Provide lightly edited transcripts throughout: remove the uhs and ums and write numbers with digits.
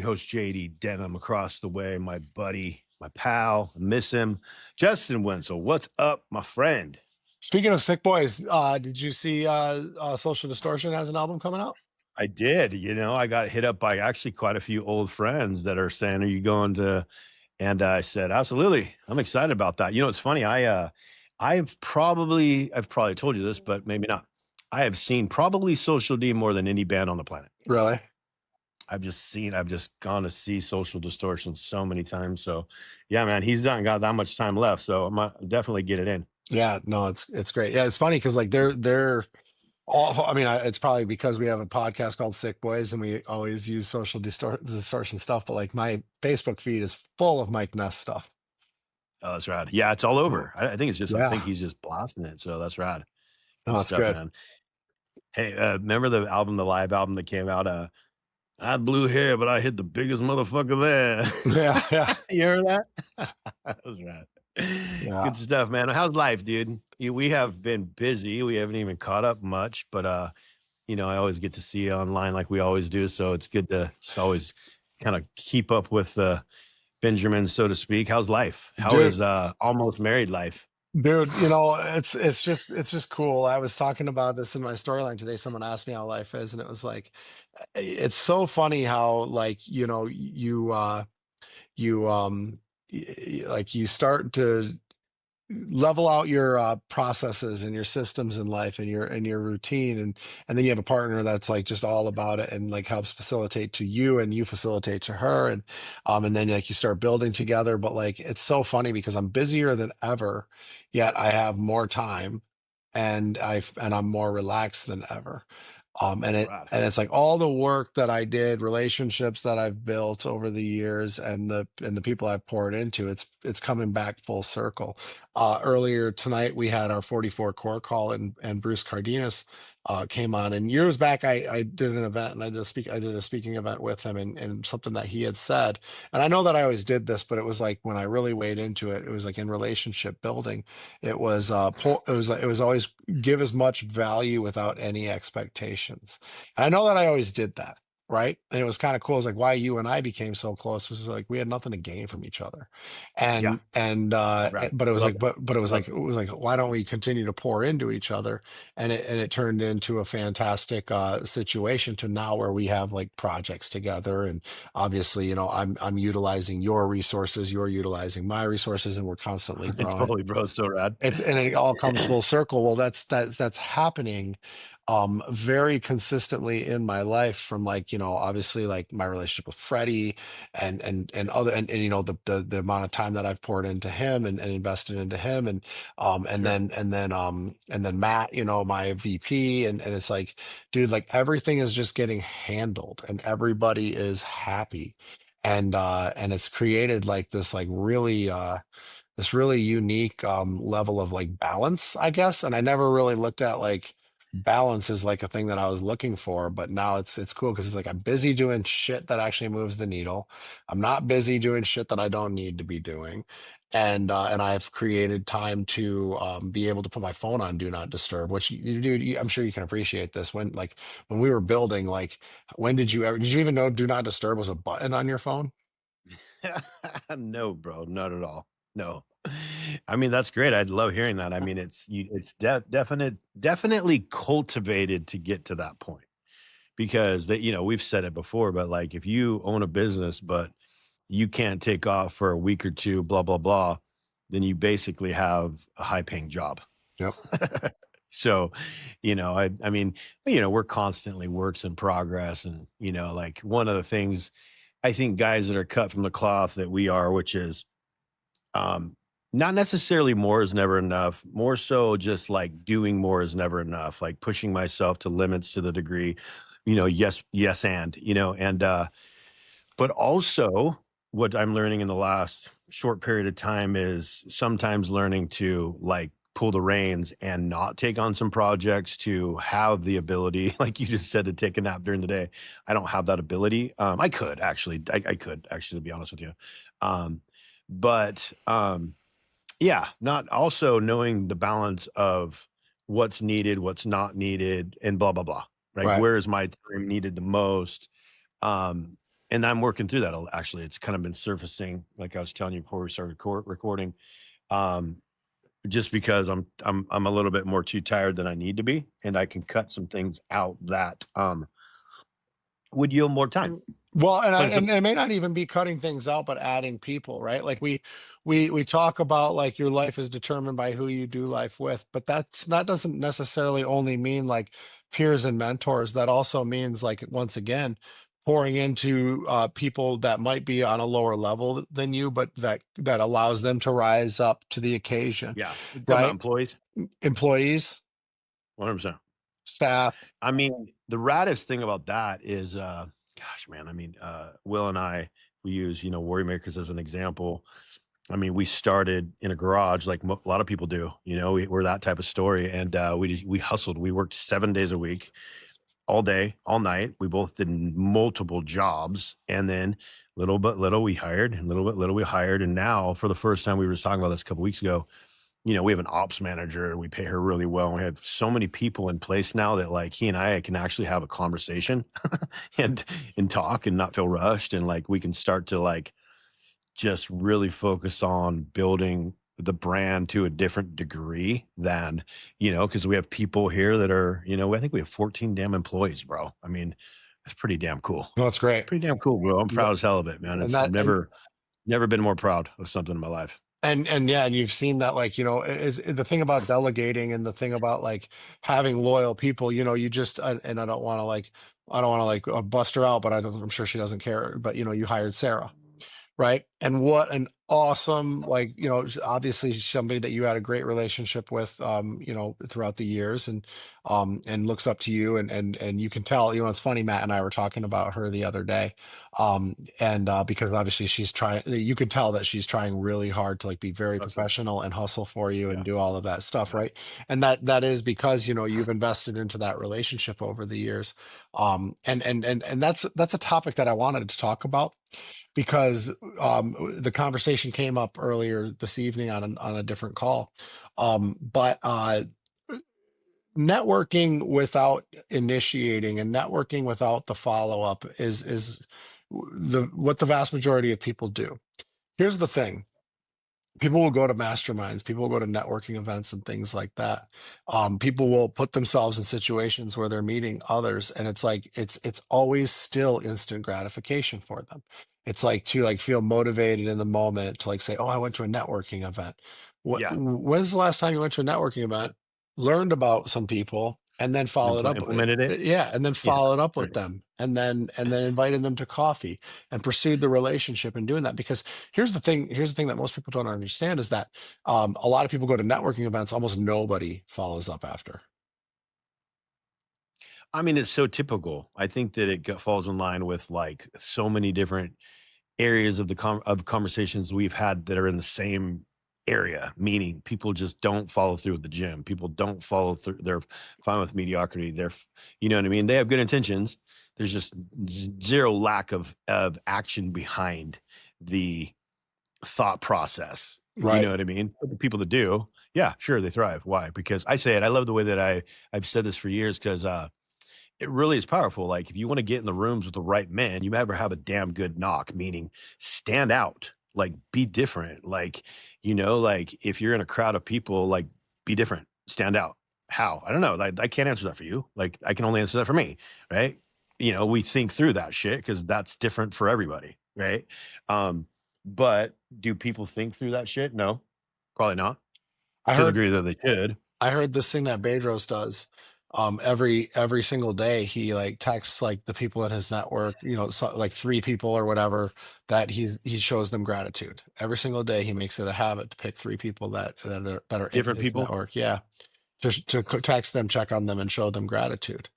host JD Denim across the way, my buddy, my pal, I miss him, Justin Wenzel. What's up, my friend? Speaking of Sick Boys, did you see Social Distortion has an album coming out? I did. I got hit up by actually quite a few old friends that are saying, "Are you going to?" And I said, "Absolutely. I'm excited about that." It's funny. I've probably told you this, but maybe not. I have seen probably Social D more than any band on the planet. Really? I've just gone to see Social Distortion so many times. So, yeah, man, he's not got that much time left. So I might definitely get it in. Yeah, no, it's great. Yeah, it's funny because like they're all. I mean, it's probably because we have a podcast called Sick Boys and we always use Distortion stuff. But like my Facebook feed is full of Mike Ness stuff. Oh, that's rad. Yeah, it's all Yeah, over. I think I think yeah. he's just blasting it. So that's rad. Good No, it's stuff, good. man. Hey, remember the live album that came out? I had blue hair, but I hit the biggest motherfucker Yeah, yeah, there. You heard that? That was rad. yeah. Good stuff, man. How's life, dude? We have been busy. We haven't even caught up much, but I always get to see you online like we always do. So it's good to just always kind of keep up with Benjamin, so to speak. How's life? How Dude, is almost married life? dude, it's just cool. I was talking about this in my storyline today. Someone asked me how life is, and it was like, it's so funny how like like you start to level out your processes and your systems in life and your routine, and then you have a partner that's like just all about it and like helps facilitate to you and you facilitate to her, and then like you start building together. But like it's so funny because I'm busier than ever, yet I have more time, and I'm more relaxed than ever. And Oh, it rad. and it's like all the work that I did, relationships that I've built over the years, and the people I've poured into, it's coming back full circle. Earlier tonight, we had our 44 core call, and Bruce Cardenas came on. And years back, I did an event, and I did a speaking event with him, and something that he had said. And I know that I always did this, but it was like when I really weighed into it, it was like in relationship building. It was always give as much value without any expectations. And I know that I always did that. Right. And it was kind of cool. It's like why you and I became so close was like we had nothing to gain from each other. Yeah, rad. But it was Love like, it. Love it. why don't we continue to pour into each other? And it turned into a fantastic situation to now where we have like projects together. And obviously, I'm utilizing your resources, you're utilizing my resources, and we're constantly growing. Totally, bro. So rad. And it all comes full circle. Well, that's happening very consistently in my life, from like, obviously like my relationship with Freddie, and other, and the amount of time that I've poured into him, and invested into him, Sure. and then Matt, my VP, and it's like, dude, like everything is just getting handled and everybody is happy. And it's created like this really unique level of like balance, I guess. And I never really looked at like balance as like a thing that I was looking for, but now it's cool because it's like I'm busy doing shit that actually moves the needle. I'm not busy doing shit that I don't need to be doing. And I've created time to be able to put my phone on do not disturb, which I'm sure you can appreciate this. When we were building, like when did you even know do not disturb was a button on your phone? No, bro, not at all. No. I mean, that's great. I'd love hearing that. I mean, definitely cultivated to get to that point because we've said it before, but like if you own a business, but you can't take off for a week or two, blah, blah, blah, then you basically have a high paying job. Yep. So, I mean, we're constantly works in progress. And, like one of the things I think guys that are cut from the cloth that we are, which is um, not necessarily more is never enough, more so just like doing more is never enough, like pushing myself to limits to the degree, yes, yes, and but also what I'm learning in the last short period of time is sometimes learning to like pull the reins and not take on some projects to have the ability, like you just said, to take a nap during the day. I don't have that ability. I could actually, I could actually, to be honest with you. Um, but yeah, not also knowing the balance of what's needed, what's not needed, and blah, blah, blah. Right. Right. Where is my time needed the most? Um, and I'm working through that actually. It's kind of been surfacing, like I was telling you before we started recording, um, just because I'm a little bit more too tired than I need to be, and I can cut some things out that would yield more time. Well, and Plain and and simple. it may not even be cutting things out, but adding people, right? Like we talk about like your life is determined by who you do life with, but that doesn't necessarily only mean like peers and mentors. That also means like once again pouring into people that might be on a lower level than you, but that allows them to rise up to the occasion, Yeah, you talking about right? employees, Employees, 100%. staff. I mean, the raddest thing about that is, gosh, man, I mean, Will and I, we use, Warrior Makers as an example. I mean, we started in a garage like a lot of people do. We're that type of story, and we hustled. We worked 7 days a week, all day, all night. We both did multiple jobs, and then little but little we hired, and little but little we hired, and now for the first time, we were just talking about this a couple weeks ago. We have an ops manager. We pay her really well. We have so many people in place now that like he and I can actually have a conversation and talk and not feel rushed. And like we can start to like just really focus on building the brand to a different degree than, because we have people here that are, I think we have 14 damn employees, bro. I mean, that's pretty damn cool. No, it's great. Pretty damn cool, bro. I'm proud as hell of it, man. And It's that and never been more proud of something in my life. and yeah, and you've seen that, like, is the thing about delegating and the thing about like having loyal people, you just and I don't want to like bust her out, but I'm sure she doesn't care, but you hired Sarah, right? And what an awesome, like, obviously somebody that you had a great relationship with, throughout the years, and looks up to you, and you can tell, it's funny, Matt and I were talking about her the other day, and because obviously she's trying, you could tell that she's trying really hard to like be very Hustling. professional and hustle for you and Yeah. do all of that stuff, Yeah. right? And that is because, you've invested into that relationship over the years. And that's a topic that I wanted to talk about because the conversation came up earlier this evening on a different call. But networking without initiating and networking without the follow up is the what the vast majority of people do. Here's the thing. People will go to masterminds, people will go to networking events and things like that. People will put themselves in situations where they're meeting others, and it's like it's always still instant gratification for them. It's like to like feel motivated in the moment to like say, "Oh, I went to a networking event." Yeah. When's the last time you went to a networking event, learned about some people, and then followed up? Implemented it. Yeah, and then Yeah. followed up with Right. them, and then invited them to coffee and pursued the relationship and doing that because here's the thing that most people don't understand is that a lot of people go to networking events, almost nobody follows up after. I mean, it's so typical. I think that it falls in line with like so many different areas of the of conversations we've had that are in the same area. Meaning, people just don't follow through with the gym. People don't follow through. They're fine with mediocrity. You know what I mean. They have good intentions. There's just zero lack of action behind the thought process. You Right. know what I mean? But the people that do, yeah, sure, they thrive. Why? Because I say it. I love the way that I've said this for years because it really is powerful. Like if you want to get in the rooms with the right men, you better have a damn good knock, meaning stand out, like be different. Like, like if you're in a crowd of people, like be different, stand out. How? I don't know. I can't answer that for you. Like I can only answer that for me, right? We think through that shit because that's different for everybody, right? Um, but do people think through that shit? No, probably not I to the heard degree that they should. I heard this thing that Bedros does. Every single day he like texts like the people in his network, so, like three people or whatever that he shows them gratitude. Every single day he makes it a habit to pick three people that are in Different his people. network. Yeah. To text them, check on them, and show them gratitude.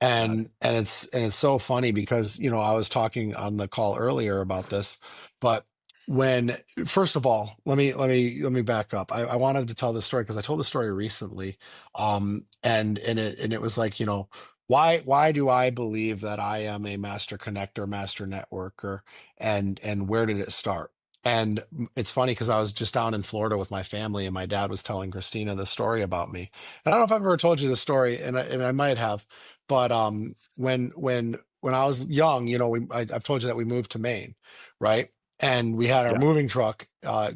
Got it. And it's so funny because I was talking on the call earlier about this, but when first of all, let me back up. I wanted to tell this story because I told the story recently, and it was like, why do I believe that I am a master connector, master networker, and where did it start? And it's funny because I was just down in Florida with my family, and my dad was telling Christina the story about me. And I don't know if I've ever told you the story, and I might have, but when when I was young, I've told you that we moved to Maine, right? And we had our Yeah. moving truck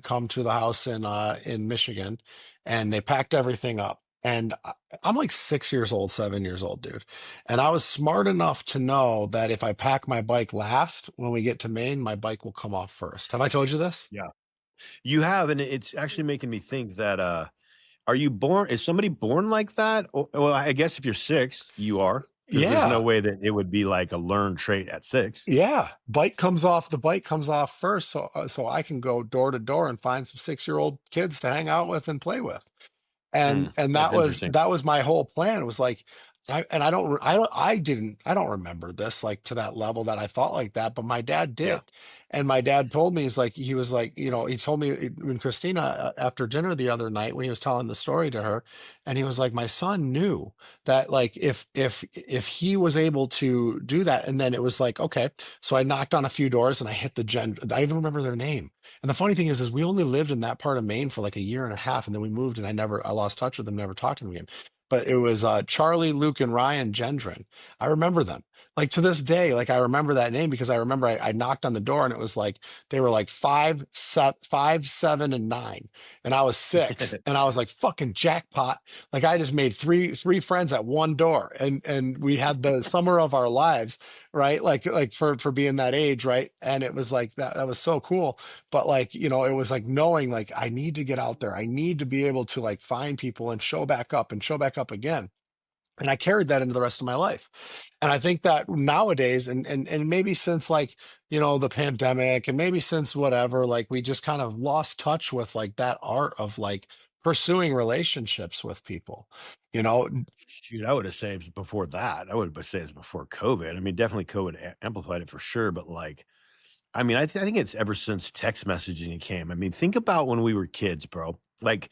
come to the house in Michigan, and they packed everything up. And I'm like 6 years old, 7 years old, dude. And I was smart enough to know that if I pack my bike last, when we get to Maine, my bike will come off first. Have I told you this? Yeah. You have, and it's actually making me think that, are you born is somebody born like that? Or well, I guess if you're 6, you are, because there's no Yeah. way that it would be like a learned trait at 6. Yeah, the bike comes off first, so I can go door to door and find some 6-year-old kids to hang out with and play with. And That's interesting. that was my whole plan, was like, I don't remember this like to that level that I thought like that, but my dad Yeah. did. And my dad told me, he was like, he told me when Christina, after dinner the other night, when he was telling the story to her, and he was like, my son knew that, like, if he was able to do that. And then it was like, okay, so I knocked on a few doors and I hit I even remember their name. And the funny thing is we only lived in that part of Maine for like a year and a half, and then we moved, and I lost touch with them, never talked to them again. But it was Charlie, Luke, and Ryan Gendron. I remember them. Like to this day, like I remember that name because I remember I knocked on the door and it was like they were like 5, 7, and 9, and I was 6, and I was like, fucking jackpot! Like I just made three friends at one door, and we had the summer of our lives, right? Like for being that age, right? And it was like that was so cool. But like, it was like knowing like I need to get out there. I need to be able to like find people and show back up again. And I carried that into the rest of my life. And I think that nowadays, and maybe since like, the pandemic, and maybe since whatever, like we just kind of lost touch with like that art of like pursuing relationships with people, you know? Shoot, I would have said it before that. I would have said it's before COVID. I mean, definitely COVID amplified it for sure, but like, I mean, I think it's ever since text messaging came. I mean, think about when we were kids, bro. Like,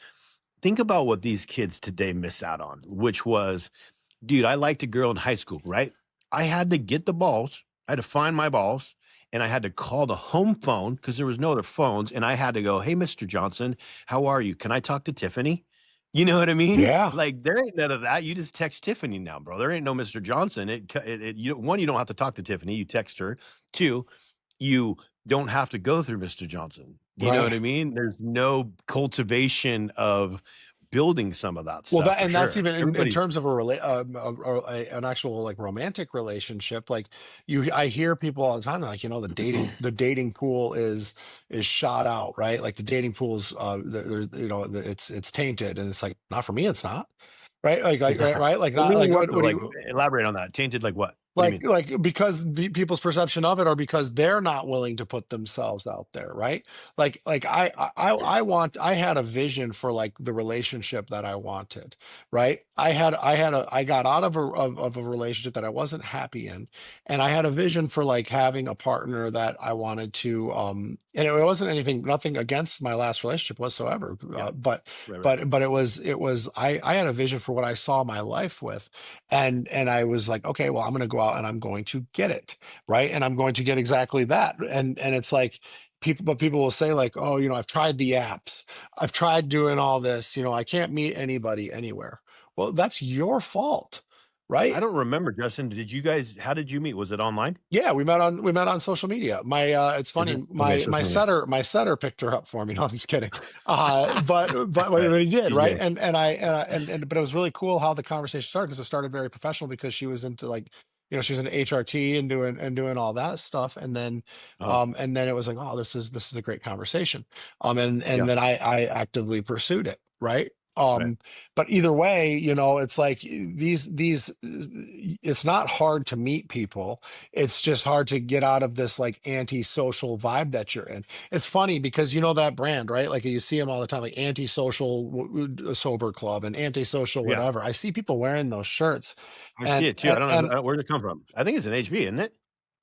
think about what these kids today miss out on, which was, dude, I liked a girl in high school, right? I had to get the balls. I had to find my balls, and I had to call the home phone because there was no other phones, and I had to go, "Hey, Mr. Johnson, how are you? Can I talk to Tiffany?" You know what I mean? Yeah, Like, there ain't none of that. You just text Tiffany now, bro. There ain't no Mr. Johnson. You, one, you don't have to talk to Tiffany. You text her. Two, you don't have to go through Mr. Johnson. You know what right. I mean? There's no cultivation of building some of that Well, stuff for that's sure. even in Everybody's terms of an actual like romantic relationship. Like I hear people all the time, like, the dating pool is shot out, right? Like the dating pool is, it's tainted, and it's like, not for me, it's not, right? Right? Like not meaning like what though? what do Like, you elaborate on that. Tainted like what? What do you mean? because people's perception of it, or because they're not willing to put themselves out there, right? Like I had a vision for like the relationship that I wanted, right? I got out of a relationship that I wasn't happy in, and I had a vision for like having a partner that I wanted to, and it wasn't nothing against my last relationship whatsoever, Yeah. but Right, right. I had a vision for what I saw my life with, and I was like, okay, well, I'm going to go out and I'm going to get it, right? And I'm going to get exactly that. And it's like people will say like, oh, I've tried the apps, I've tried doing all this, I can't meet anybody anywhere. Well, that's your fault, I right? don't remember, Justin. Did you guys how did you meet? Was it online? Yeah, we met on social media. It's Is it funny, okay, social media. my setter picked her up for me. No, I'm just kidding. But Right. what he did, She's right? gay. But it was really cool how the conversation started, because it started very professional, because she was into like, she was in HRT and doing all that stuff. Uh-huh. And then it was like, oh, this is a great conversation. And Yeah. then I actively pursued it, right? Right. But either way, it's like it's not hard to meet people. It's just hard to get out of this like antisocial vibe that you're in. It's funny because that brand, right? Like you see them all the time, like antisocial sober club and antisocial Yeah. whatever. I see people wearing those shirts, I see and it too. I and don't know where did it come from. I think it's an HB, isn't it?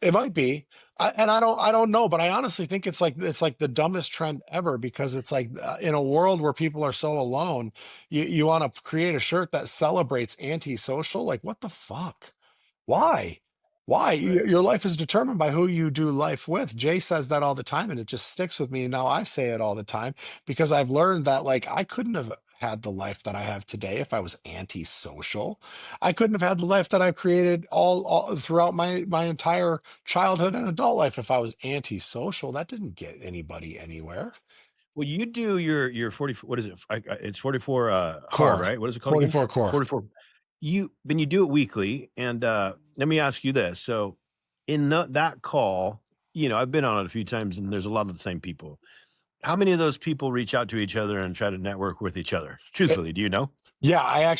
it might be. I don't know, but I honestly think it's like the dumbest trend ever, because it's like, in a world where people are so alone, you want to create a shirt that celebrates antisocial. Like, what the fuck? Why? Why? Right. Your life is determined by who you do life with. Jay says that all the time, and it just sticks with me. And now I say it all the time, because I've learned that like I couldn't have. had the life that I have today if I was antisocial. I couldn't have had the life that I've created all throughout my entire childhood and adult life if I was antisocial. That didn't get anybody anywhere. Well, you do your 40, what is it? It's 44 hard, Core, right? What is it called again? 44 core. 44. You do it weekly. And let me ask you this. So in that call, I've been on it a few times and there's a lot of the same people. How many of those people reach out to each other and try to network with each other? It- Truthfully, do you know? yeah, I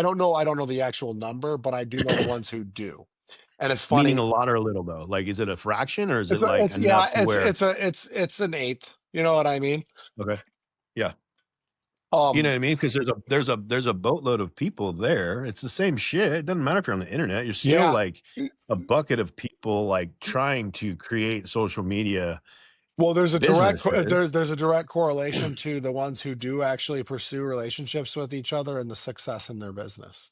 don't know the actual number, but I do know the ones who do. And it's Meaning funny. a lot or a little though. Like, is it a fraction or is it like It's yeah, enough to where, it's an eighth. You know what I mean? okay. Yeah. You know Um, what I mean? Because there's a boatload of people there. It's the same shit. It doesn't matter if you're on the internet. You're still yeah. like a bucket of people like trying to create social media Well, businesses. there's a direct correlation to the ones who do actually pursue relationships with each other and the success in their business.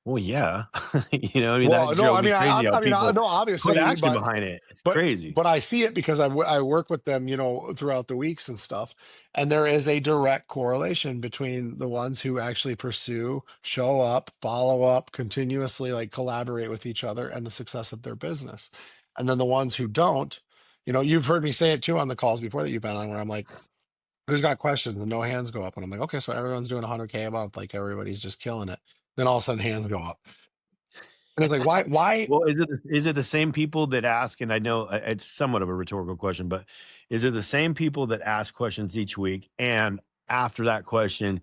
Well, yeah. That Well, no, drove me crazy how people no, put obviously, action behind it. It's but crazy. but I see it because I work with them, throughout the weeks and stuff, and there is a direct correlation between the ones who actually pursue, show up, follow up, continuously like collaborate with each other and the success of their business. And then the ones who don't, you've heard me say it too on the calls before that you've been on, where I'm like, who's got questions and no hands go up, and I'm like, okay, so everyone's doing 100K a month, like everybody's just killing it. Then all of a sudden hands go up, and it's like, why? Well, is it the same people that ask? And I know it's somewhat of a rhetorical question, but is it the same people that ask questions each week? And after that question,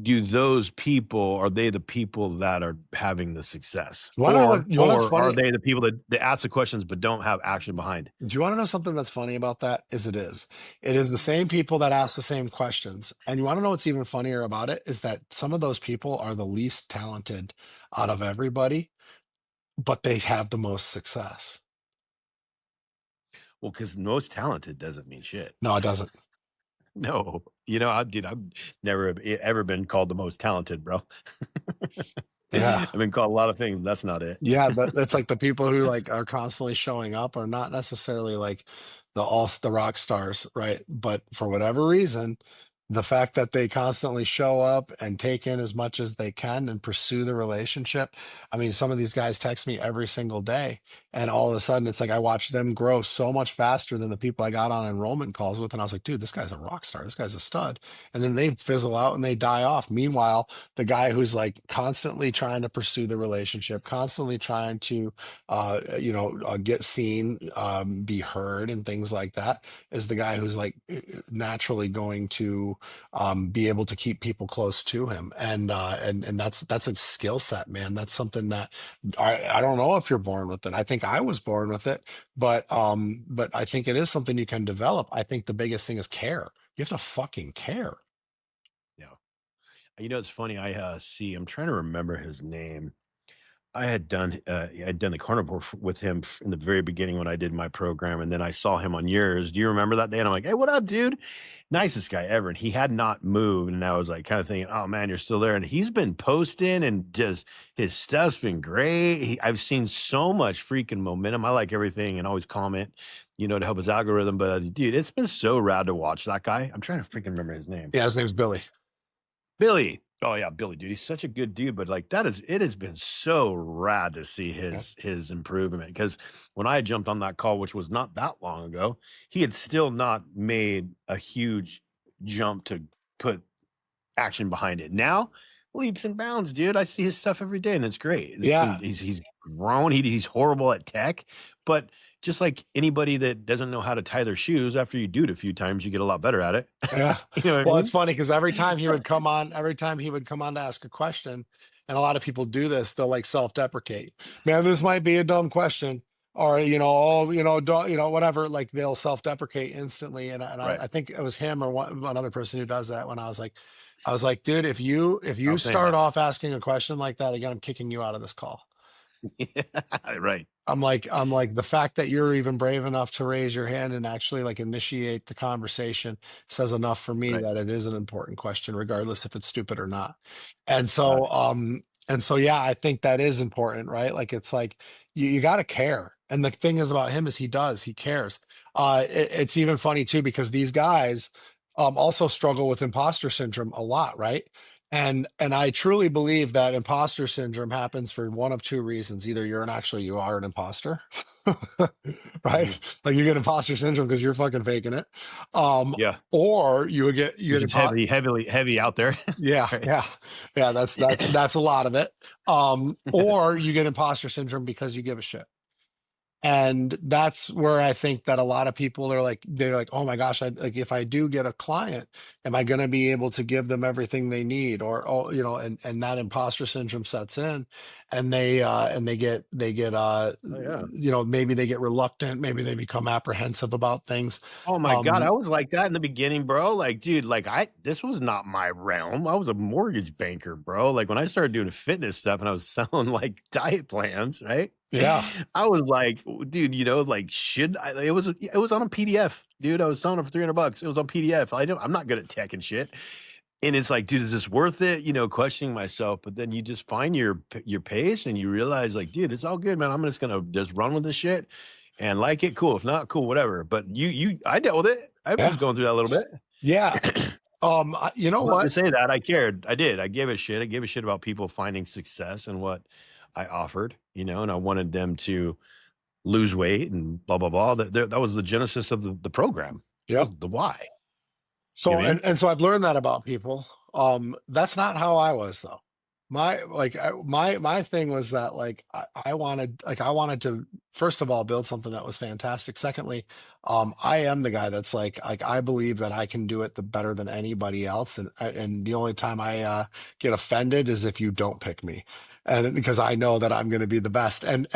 do those people are they the people that are having the success, or You want to know what's or are funny? they the people that ask the questions but don't have action behind? Do you want to know something that's funny about that? It is the same people that ask the same questions. And you want to know what's even funnier about it is that some of those people are the least talented out of everybody, but they have the most success. Well, because most talented doesn't mean shit. No, it doesn't. No, I've never ever been called the most talented, bro. Yeah. I've been called a lot of things. That's not it. Yeah, but it's like the people who like are constantly showing up are not necessarily like the rock stars, right? But for whatever reason, the fact that they constantly show up and take in as much as they can and pursue the relationship. I mean, some of these guys text me every single day, and all of a sudden it's like I watch them grow so much faster than the people I got on enrollment calls with, and I was like, dude, this guy's a rock star. This guy's a stud. And then they fizzle out and they die off. Meanwhile, the guy who's like constantly trying to pursue the relationship, constantly trying to, get seen, be heard, and things like that, is the guy who's like naturally going to be able to keep people close to him, and that's a skill set, man. That's something that I don't know if you're born with it. I think I was born with it, but I think it is something you can develop. I think the biggest thing is care. You have to fucking care. Yeah. It's funny. I'm trying to remember his name. I'd done the carnivore with him in the very beginning when I did my program, and then I saw him on yours. Do you remember that day? And I'm like, "Hey, what up, dude? Nicest guy ever." And he had not moved, and I was like, kind of thinking, "Oh man, you're still there." And he's been posting, and just his stuff's been great. I've seen so much freaking momentum. I like everything, and always comment, to help his algorithm. But dude, it's been so rad to watch that guy. I'm trying to freaking remember his name. Yeah, his name's Billy. Billy. Oh yeah, Billy, dude. He's such a good dude, but like it has been so rad to see Yeah. his improvement. Because when I jumped on that call, which was not that long ago, he had still not made a huge jump to put action behind it. Now, leaps and bounds, dude. I see his stuff every day, and it's great. Yeah. He's grown. He's horrible at tech, but just like anybody that doesn't know how to tie their shoes, after you do it a few times, you get a lot better at it. Yeah. You know what I Well, it's mean? funny because every time he would come on to ask a question, and a lot of people do this, they'll like self-deprecate. Man, this might be a dumb question. Or, oh, don't, whatever, like they'll self-deprecate instantly. Right. I think it was him or one other person who does that when I was like, dude, if Oh, you same. start off asking a question like that again, I'm kicking you out of this call. Right. I'm like the fact that you're even brave enough to raise your hand and actually like initiate the conversation says enough for me Right. that it is an important question, regardless if it's stupid or not. And Got it. yeah, I think that is important, right? Like it's like you got to care. And the thing is about him is he cares. It's even funny too because these guys also struggle with imposter syndrome a lot, right? And I truly believe that imposter syndrome happens for one of two reasons. Either you are an imposter, Mhm. right? Like you get imposter syndrome because you're fucking faking it. Um, Yeah. or you Which get is heavy out there. yeah, Right. yeah, yeah. That's a lot of it. Or you get imposter syndrome because you give a shit. And that's where I think that a lot of people are like, they're like, oh my gosh, like if I do get a client, am I going to be able to give them everything they need? Or, oh, and that imposter syndrome sets in, and Oh, yeah. maybe they get reluctant, maybe they become apprehensive about things. Oh my god, I Um, was like that in the beginning, bro. Like, dude, like I this was not my realm. I was a mortgage banker, bro. Like when I started doing fitness stuff and I was selling like diet plans, right? yeah, I was like, dude, like should I it was on a PDF, dude. I was selling it for $300. It was on PDF. I'm not good at tech and shit. And it's like, dude, is this worth it? Questioning myself, but then you just find your pace and you realize like, dude, it's all good, man. I'm just gonna just run with this shit and like it, cool. If not, cool, whatever. But I dealt with it. I was yeah, going through that a little bit. yeah. You know I'm not gonna what? say that I cared. I did. I gave a shit. I gave a shit about people finding success and what I offered, and I wanted them to lose weight and blah blah blah. That was the genesis of the program. That Yep. was the why. You So know what I mean? and so I've learned that about people. That's not how I was though. My thing was that I wanted to first of all build something that was fantastic. Secondly, I am the guy that's like I believe that I can do it the better than anybody else, and the only time I get offended is if you don't pick me, and because I know that I'm going to be the best, and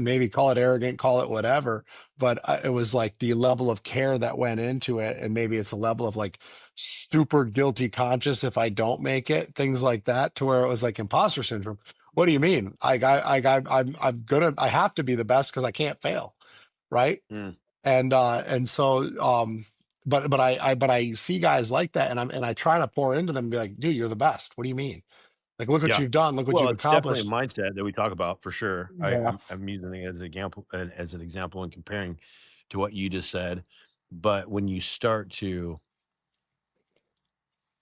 maybe call it arrogant, call it whatever, but it was like the level of care that went into it, and maybe it's a level of like super guilty conscious if I don't make it, things like that, to where it was like imposter syndrome. What do you mean? I'm gonna I have to be the best because I can't fail, right? Mm, And so but I see guys like that, and I try to pour into them and be like, dude, you're the best. What do you mean? Like, look what yeah. you've done, look what Well, you've it's definitely a accomplished. mindset that we talk about for sure. Yeah, I'm using it as an example and comparing to what you just said. But when you start to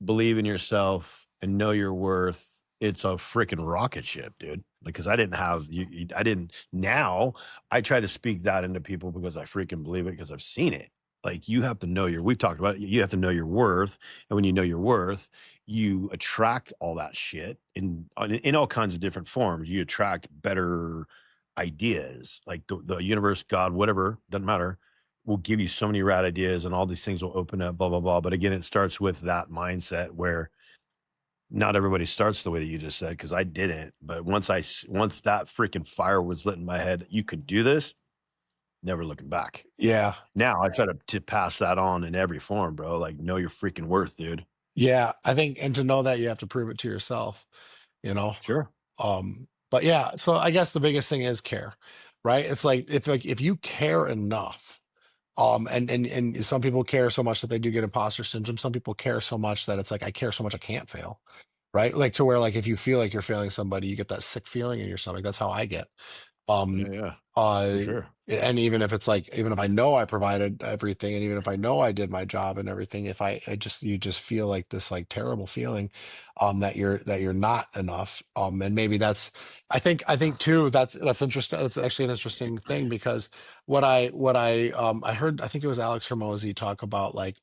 believe in yourself and know your worth, it's a freaking rocket ship, dude. Because I didn't have I didn't. Now I try to speak that into people because I freaking believe it because I've seen it. Like you have to know we've talked about it, you have to know your worth. And when you know your worth, you attract all that shit in all kinds of different forms. You attract better ideas, like the universe, God, whatever, doesn't matter, will give you so many rad ideas and all these things will open up, blah, blah, blah. But again, it starts with that mindset where not everybody starts the way that you just said, because I didn't. But once that freaking fire was lit in my head, you could do this, never looking back. yeah, Now I try to pass that on in every form, bro. Like, know your freaking worth, dude. yeah. I think, and to know that you have to prove it to yourself, you know. Sure. But yeah, so I guess the biggest thing is care, right? It's like if you care enough, and some people care so much that they do get imposter syndrome. Some people care so much that it's like I care so much I can't fail, right? Like to where like if you feel like you're failing somebody, you get that sick feeling in your stomach. That's how I get. Yeah, Um, yeah, for uh, sure. and even if it's like, even if I know I provided everything, and even if I know I did my job and everything, if you just feel like this like terrible feeling, that you're not enough. And maybe I think too, that's interesting. That's actually an interesting thing because I heard, I think it was Alex Hermosi talk about like,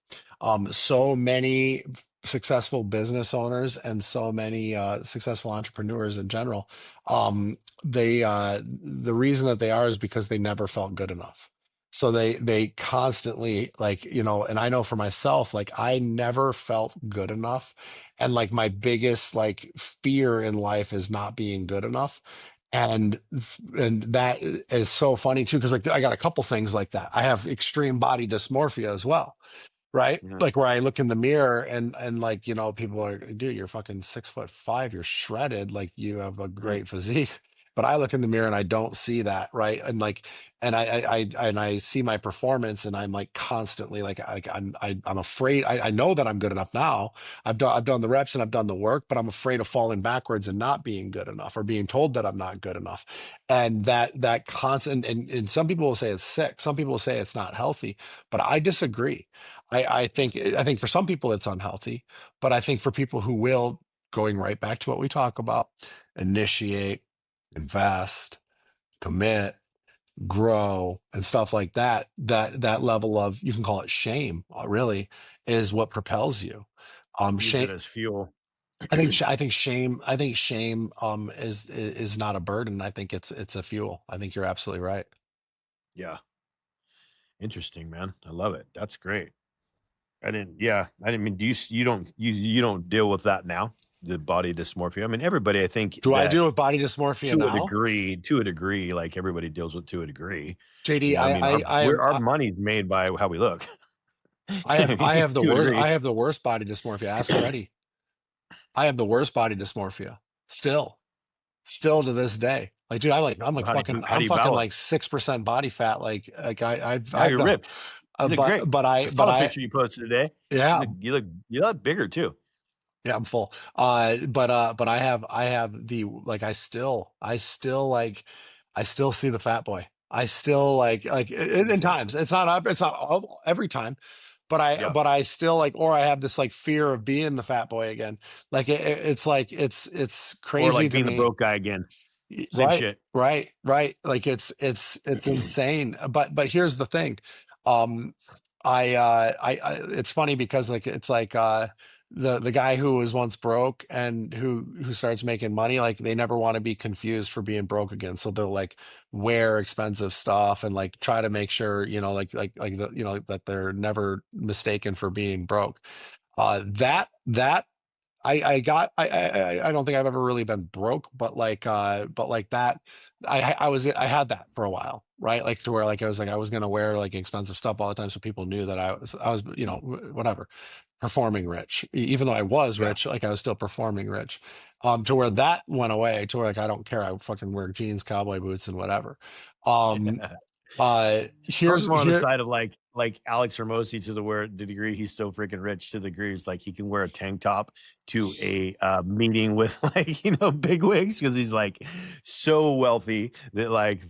so many successful business owners and so many successful entrepreneurs in general, the reason that they are is because they never felt good enough. So they constantly like, and I know for myself, like I never felt good enough. And like my biggest like fear in life is not being good enough. And that is so funny too, because like I got a couple things like that. I have extreme body dysmorphia as well, right? Mhm, Like where I look in the mirror and like, people are, dude, you're fucking 6'5", you're shredded, like you have a mhm. great physique. But I look in the mirror and I don't see that, right? And like, and I see my performance, and I'm like constantly like I'm afraid. I know that I'm good enough now. I've done the reps and I've done the work, but I'm afraid of falling backwards and not being good enough, or being told that I'm not good enough. And that constant, and some people will say it's sick. Some people will say it's not healthy, but I disagree. I think for some people it's unhealthy, but I think for people who will, going right back to what we talk about, initiate, invest, commit, grow, and stuff like that, that level of, you can call it shame, really, is what propels you. Use Shame. it as fuel. I think shame is not a burden. I think it's a fuel. I think you're absolutely right. Yeah. Interesting, man. I love it. That's great. I didn't mean, you don't deal with that now, the body dysmorphia? I mean, everybody, I think Do I that deal with body dysmorphia now? to a degree, like everybody deals with to a degree. JD, I mean, our I money's made by how we look. I have I have the To a worst degree. I have the worst body dysmorphia. Ask Freddie. I have the worst body dysmorphia. Still, still to this day. Like, dude, I'm like How do I'm you fucking battle it? like 6% body fat. Like Now I've you're no, ripped. You look great. I but saw the I picture you posted today. yeah. You look bigger too. Yeah, I'm full. But I have like I still see the fat boy. I still like in Okay. times. It's not every time, Yeah. but I still like, or I have this like fear of being the fat boy again. Like it's like it's Or crazy like to being the me. broke guy again. Same Right, shit. right. Like it's insane. But here's the thing. Um I it's funny because like it's like the guy who was once broke and who starts making money, like they never want to be confused for being broke again. So they'll like wear expensive stuff and like try to make sure, that they're never mistaken for being broke. That I don't think I've ever really been broke, but like that I had that for a while, right? Like to where like I was gonna wear like expensive stuff all the time so people knew that I was whatever, performing rich. Even though I was Yeah. rich, like I was still performing rich. To where that went away, to where like I don't care, I fucking wear jeans, cowboy boots, and whatever. Um I was here's more on the here side of like Alex Hermosi to the degree he's so freaking rich to the degree he's like he can wear a tank top to a meeting with like big wigs because he's like so wealthy that like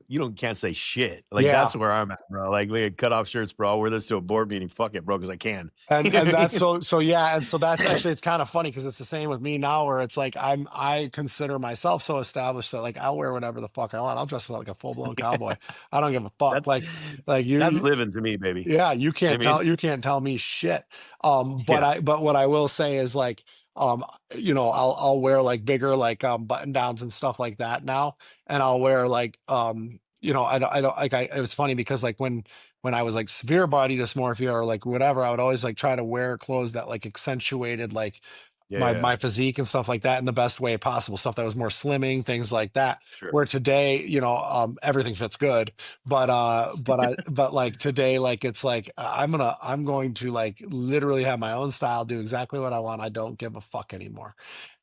you don't can't say shit. Like Yeah. that's where I'm at, bro. Like we had cut off shirts, bro. I'll wear this to a board meeting. Fuck it, bro, because I can. You know And what I that's mean? so yeah, and so that's actually, it's kind of funny because it's the same with me now, where it's like I consider myself so established that like I'll wear whatever the fuck I want. I'll dress like a full blown cowboy. I don't give a fuck. That's Like that's you living to me, baby. yeah, You know what I mean? you can't tell me shit. Yeah. But what I will say is like, um, I'll wear like bigger like button downs and stuff like that now, and I'll wear like I don't like it was funny because like when I was like severe body dysmorphia or like whatever, I would always like try to wear clothes that like accentuated like Yeah, my yeah, yeah. my physique and stuff like that in the best way possible, stuff that was more slimming, things like that. Sure. Where today, everything fits good, but like today, like it's like I'm going to like literally have my own style, do exactly what I want. I don't give a fuck anymore.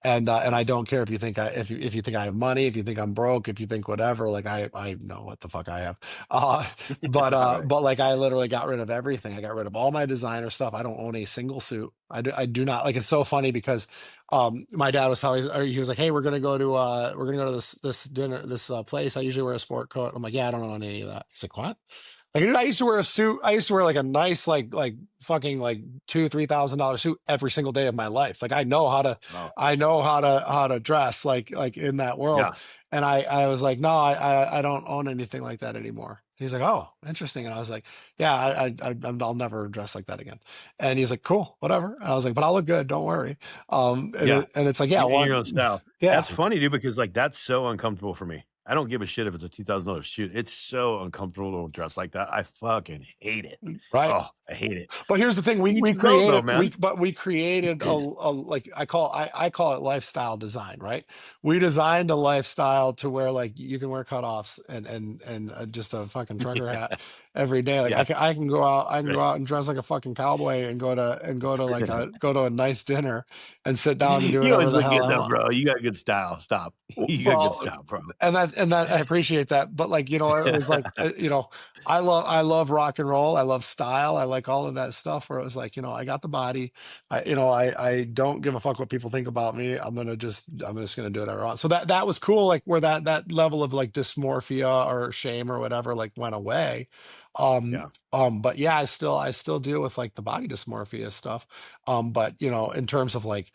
And I don't care if you think if you think I have money, if you think I'm broke, if you think whatever, like I know what the fuck I have. Uh Right. but like I literally got rid of everything. I got rid of all my designer stuff. I don't own a single suit. I do not, like, it's so funny because my dad was telling or he was like, "Hey, we're gonna go to this dinner, this place. I usually wear a sport coat." I'm like, "Yeah, I don't own any of that." He's like, "What?" Like, dude, I used to wear a suit. I used to wear like a nice, like fucking like $2,000-3,000 suit every single day of my life. Like Wow. I know how to dress like in that world. Yeah. And I was like, no, I don't own anything like that anymore. He's like, oh, interesting. And I was like, yeah, I'll never dress like that again. And he's like, cool, whatever. And I was like, but I'll look good, don't worry. Yeah. And it's like, yeah, In your one, own style. yeah, That's funny, dude, because, like, that's so uncomfortable for me. I don't give a shit if it's a $2,000 shoot. It's so uncomfortable to dress like that. I fucking hate it. right. Oh, I hate it. But here's the thing: Each his own though, man. we created a like I call it lifestyle design, right? We designed a lifestyle to where like you can wear cutoffs and just a fucking trucker hat every day. Like Yeah. I can go Right. out and dress like a fucking cowboy and go to a nice dinner and sit down and do You whatever always the look hell good I though, want. bro. You got good style. Stop. You got good Well, style, bro. and that I appreciate that, but like it was like I love rock and roll, I love style, I like all of that stuff. Where it was like I got the body, I don't give a fuck what people think about me. I'm just gonna do whatever I want. So that was cool, like where that level of like dysmorphia or shame or whatever like went away. Yeah. But yeah, I still deal with like the body dysmorphia stuff. But you know, in terms of like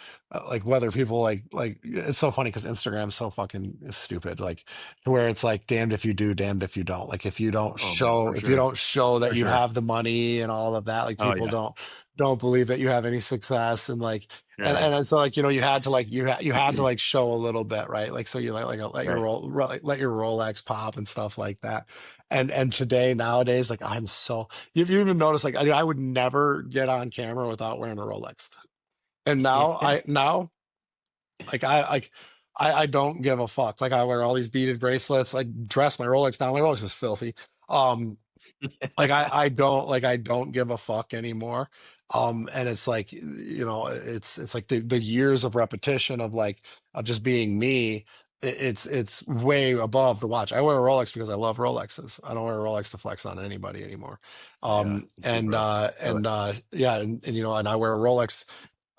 whether people like it's so funny because Instagram's so fucking stupid, like to where it's like damned if you do, damned if you don't. Like Oh man, for if you sure. don't show that For you sure. have the money and all of that, like Oh people yeah. don't believe that you have any success, and like Right. and so like you know you had to like show a little bit, right? Like so you like let your Right. let your Rolex pop and stuff like that. And today nowadays like I'm so if you even notice like I would never get on camera without wearing a Rolex. And Yeah. now like I don't give a fuck. Like I wear all these beaded bracelets. I dress my Rolex now. My Rolex is filthy. Um like I don't give a fuck anymore. And it's like you know it's like the years of repetition of like of just being me. It's way above the watch. I wear a Rolex because I love Rolexes. I don't wear a Rolex to flex on anybody anymore. Yeah. It's good, bro. Feel it. Yeah, and you know, and I wear a Rolex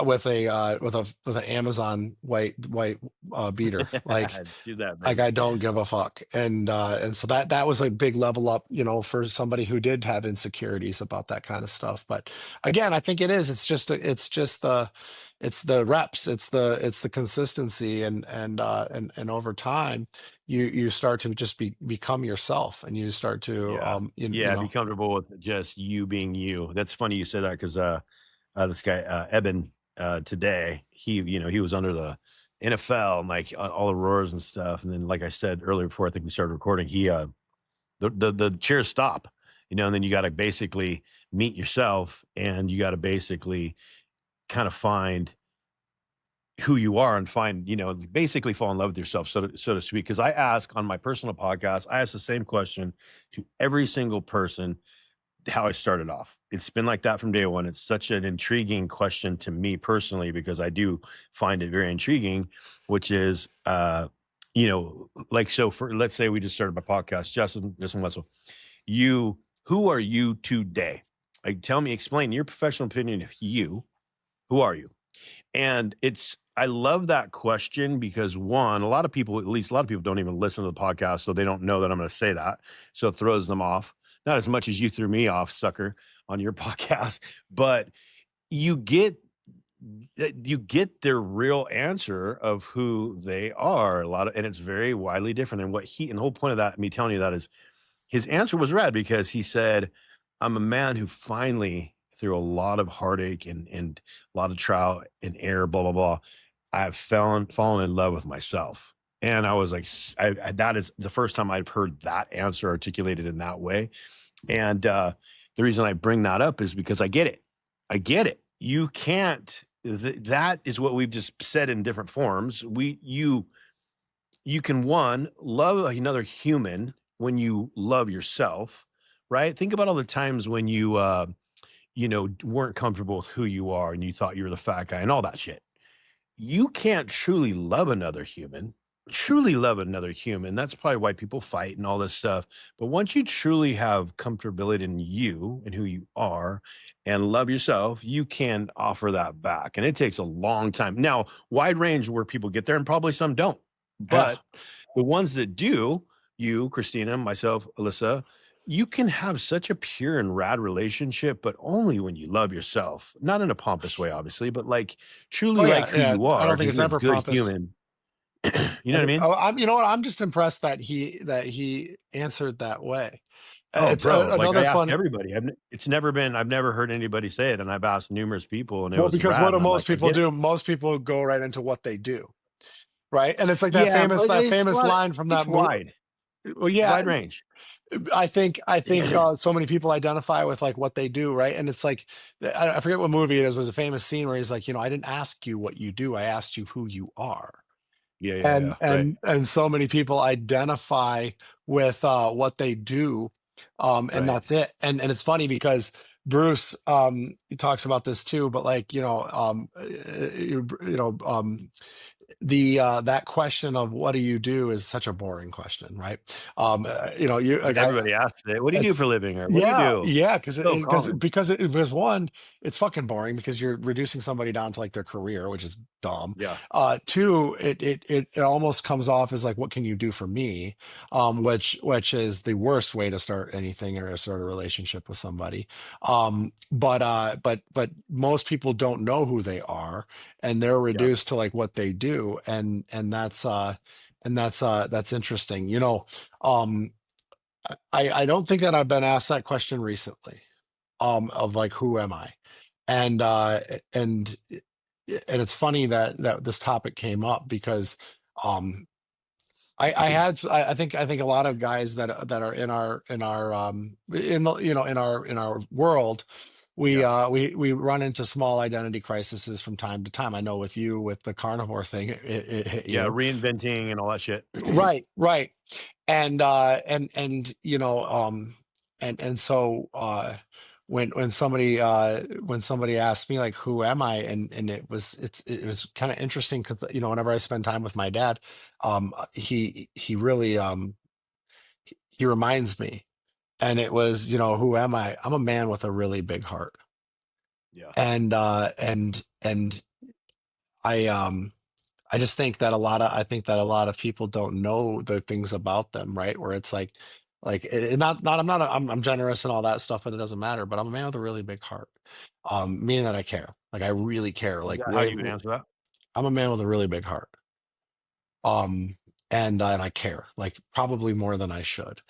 with a with an Amazon white beater. Do that, Like baby. I don't give a fuck. And so that was a big level up, you know, for somebody who did have insecurities about that kind of stuff. But again, I think it is. It's just it's the reps, it's the consistency, and over time, you start to just become yourself, and you start to Yeah. you Yeah. Be know, comfortable with just you being you. That's funny you said that because this guy Eben today, he was under the NFL and like all the roars and stuff. And then, like I said earlier before I think we started recording, he the chairs stop, and then you got to basically meet yourself, and you got to basically kind of find who you are and find, basically fall in love with yourself, so to speak. Because I ask on my personal podcast, I ask the same question to every single person how I started off. It's been like that from day one. It's such an intriguing question to me personally because I do find it very intriguing, which is, like, so for, let's say we just started my podcast, Justin Wetzel, who are you today? Like, tell me, explain your professional opinion of you. Who are you? And I love that question because one, a lot of people, at least a lot of people don't even listen to the podcast, so they don't know that I'm going to say that. So it throws them off. Not as much as you threw me off, sucker, on your podcast, but you get their real answer of who they are. And it's very widely different. And the whole point of that, me telling you that is his answer was rad because he said, I'm a man who finally, through a lot of heartache and a lot of trial and error, blah, blah, blah, I have fallen in love with myself. And I was like, that is the first time I've heard that answer articulated in that way. And the reason I bring that up is because I get it. I get it. You can't, that is what we've just said in different forms. You can one love another human when you love yourself, right? Think about all the times when you weren't comfortable with who you are and you thought you were the fat guy and all that shit. You can't truly love another human. That's probably why people fight and all this stuff. But once you truly have comfortability in you and who you are and love yourself, you can offer that back. And it takes a long time. Now, wide range where people get there and probably some don't. yeah. But the ones that do, you, Christina, myself, Alyssa, you can have such a pure and rad relationship, but only when you love yourself. Not in a pompous way, obviously, but like truly Oh like yeah, who yeah. you I are don't think because it's you're a ever good pompous. human. You know what I mean? I'm, you know what? I'm just impressed that he answered that way. Oh, It's bro, like I another ask fun. everybody. I've never heard anybody say it. And I've asked numerous people and it Well, was because what rad. do And I'm most like, I people get it. do? Most people go right into what they do, right? And it's like Yeah, but that it's a famous lot of, line from it's that movie. wide, Well, yeah, wide range. I think so many people identify with like what they do, right? And it's like I forget what movie it is. Was a famous scene where he's like, you know, I didn't ask you what you do. I asked you who you are. Yeah, yeah, and yeah. Right, and and so many people identify with what they do, and right. that's it. And it's funny because Bruce, he talks about this too, but like you know the that question of what do you do is such a boring question, right? You know, you But like I everybody asks it, "What do you do for it's a living?" Or "What do you yeah, do?" yeah, because So because common. because it was one, it's fucking boring because you're reducing somebody down to like their career, which is dumb. Yeah, Two, it almost comes off as like, what can you do for me? Which is the worst way to start anything or a sort of relationship with somebody. But most people don't know who they are, and they're yeah, reduced to like what they do, and that's interesting. Um I don't think that I've been asked that question recently, of like, who am I? And and and it's funny that this topic came up because um I think a lot of guys that are in the in our world, yeah, we run into small identity crises from time to time. I know with you, with the carnivore thing, it hit yeah, you. reinventing and all that shit. Right, right. And and so when somebody asked me like, who am I? And it was kind of interesting because, whenever I spend time with my dad, he really he reminds me. And it was, who am I? I'm a man with a really big heart. Yeah, And I just think that I think that a lot of people don't know the things about them, right? Where it's like not I'm generous and all that stuff, and it doesn't matter. But I'm a man with a really big heart, meaning that I care. Like, I really care. is Like, that how you would answer that? I'm a man with a really big heart, um, and I care, like, probably more than I should.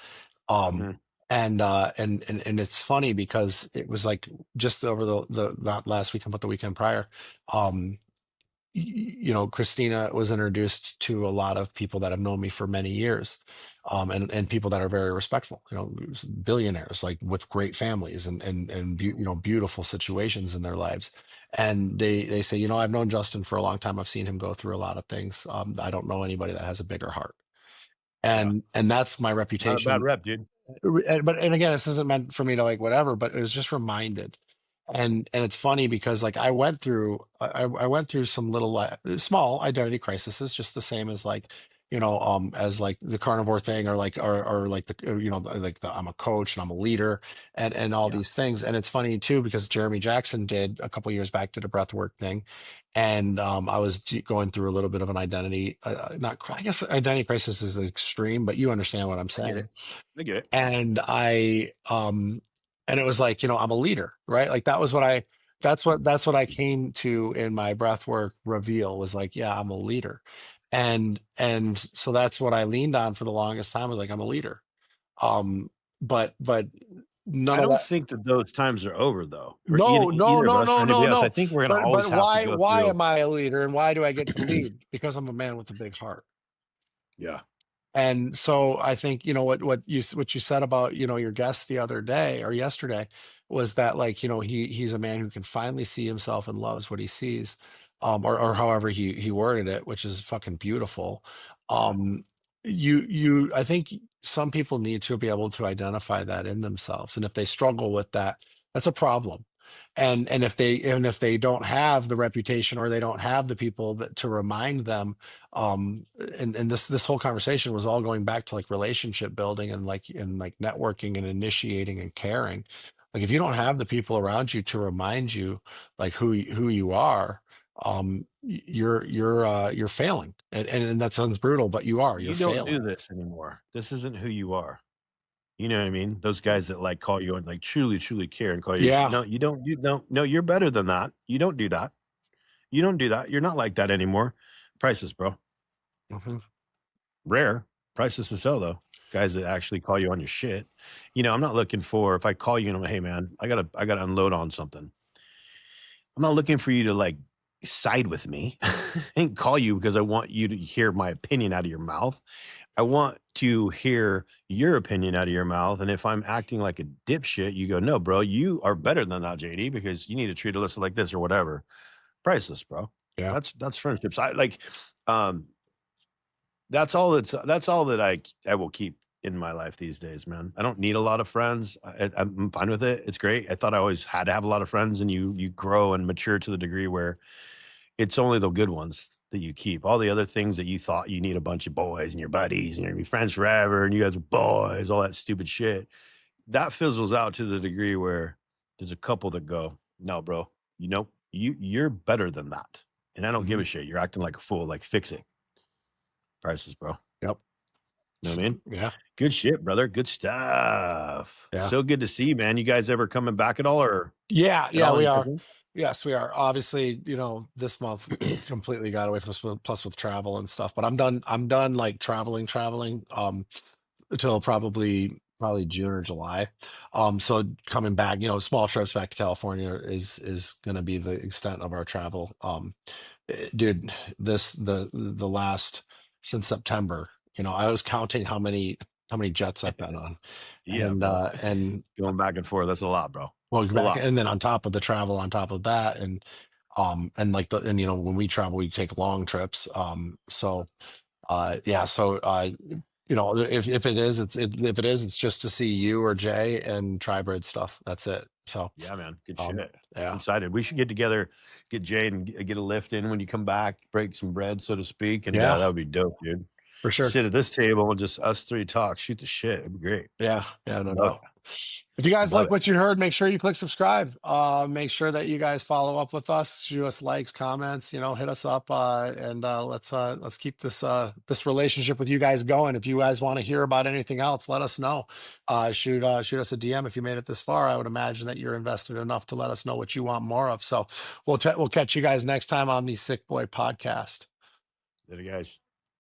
Um, Mhm. and it's funny because it was like just over the not last weekend, but the weekend prior. Um, Christina was introduced to a lot of people that have known me for many years, and people that are very respectful, billionaires, like, with great families and beautiful situations in their lives. And they say, I've known Justin for a long time. I've seen him go through a lot of things. I don't know anybody that has a bigger heart. Yeah, And that's my not a bad reputation. rep, dude. And again, this isn't meant for me to like whatever, but it was just reminded. And it's funny because, like, I went through some little small identity crises, just the same as, like, as like the carnivore thing, or like, or like like I'm a coach and I'm a leader, and all Yeah, these things. And it's funny too because Jeremy Jackson did a couple years back, did a breath work thing. And I was going through a little bit of an identity, not I guess identity crisis is extreme, but you understand what I'm I get saying. it. I get it. And and it was like, I'm a leader, right? Like, that's what I came to in my breathwork reveal, was like, yeah, I'm a leader. And so that's what I leaned on for the longest time, was like, I'm a leader. But none I of don't that. think that those times are over though, for No, no, either of no, us or no, no, anybody else. I no. think we're gonna But always have to go why through. am I a leader, and why do I get to lead? Because I'm a man with a big heart. Yeah, And so I think, what you said about, your guest the other day or yesterday, was that, like, he's a man who can finally see himself and loves what he sees, or however he worded it, which is fucking beautiful. yeah. Um, I think some people need to be able to identify that in themselves, and if they struggle with that, that's a problem. And if they don't have the reputation, or they don't have the people that to remind them, and this whole conversation was all going back to, like, relationship building, and like networking and initiating and caring. Like, if you don't have the people around you to remind you, like, who you are, you're failing. And that sounds brutal, but you're You don't do failing. this anymore. This isn't who you are. You know what I mean? Those guys that, like, call you and, like, truly, truly care and call you Yeah. no, you don't you don't no, you're better than that. You don't do that. You don't do that. You're not like that anymore. Priceless, bro. Mhm. Rare. Priceless as hell, though. Guys that actually call you on your shit. I'm not looking for if I call you and I'm like, "Hey, man, I gotta unload on something." I'm not looking for you to, like, side with me. I didn't call you because I want you to hear my opinion out of your mouth. I want to hear your opinion out of your mouth, and if I'm acting like a dipshit, you go, "No, bro, you are better than that, JD, because you need to treat a listener like this," or whatever. Priceless, bro. Yeah. That's friendships. I like, um, that's all that I will keep in my life these days, man. I don't need a lot of friends. I'm fine with it. It's great. I thought I always had to have a lot of friends, and you grow and mature to the degree where it's only the good ones that you keep. All the other things that you thought you need a bunch of boys and your buddies and you're gonna be friends forever and you guys are boys, all that stupid shit. That fizzles out to the degree where there's a couple that go, "No, bro, you're better than that, and I don't give Mhm. a shit. You're acting like a fool. Like, fix it. Prices, bro." Yep. You know what I mean? Yeah. Good shit, brother. Good stuff. Yeah. So good to see you, man. You guys ever coming back at all or Yeah, at yeah, all we in are. person? Yes, we are. Obviously, this month completely got away from us plus with travel and stuff, but I'm done like traveling, until probably June or July. So coming back, small trips back to California is gonna be the extent of our travel. Dude, the last since September, I was counting how many jets I've been on. Yeah, And bro. and Going back and forth, that's a lot, bro. well, It's a back lot. and then on top of the travel, on top of that, and like when we travel, we take long trips. Yeah, so if it is, it's just to see you or Jay and Tribrid stuff. That's it. So, Yeah, man. Good um, shit. I'm yeah, excited. We should get together, get Jade and get a lift in when you come back, break some bread, so to speak, and yeah, that would be dope, dude. for sure. Sit at this table and just us three talk, shoot the shit. It'd be great. Yeah, yeah, no Love doubt. it. If you guys Love like it. what you heard, make sure you click subscribe. Make sure that you guys follow up with us, shoot us likes, comments, hit us up, and let's keep this relationship with you guys going. If you guys want to hear about anything else, let us know. Shoot us a DM if you made it this far. I would imagine that you're invested enough to let us know what you want more of. So we'll catch you guys next time on the Sick Boy Podcast. Later, guys.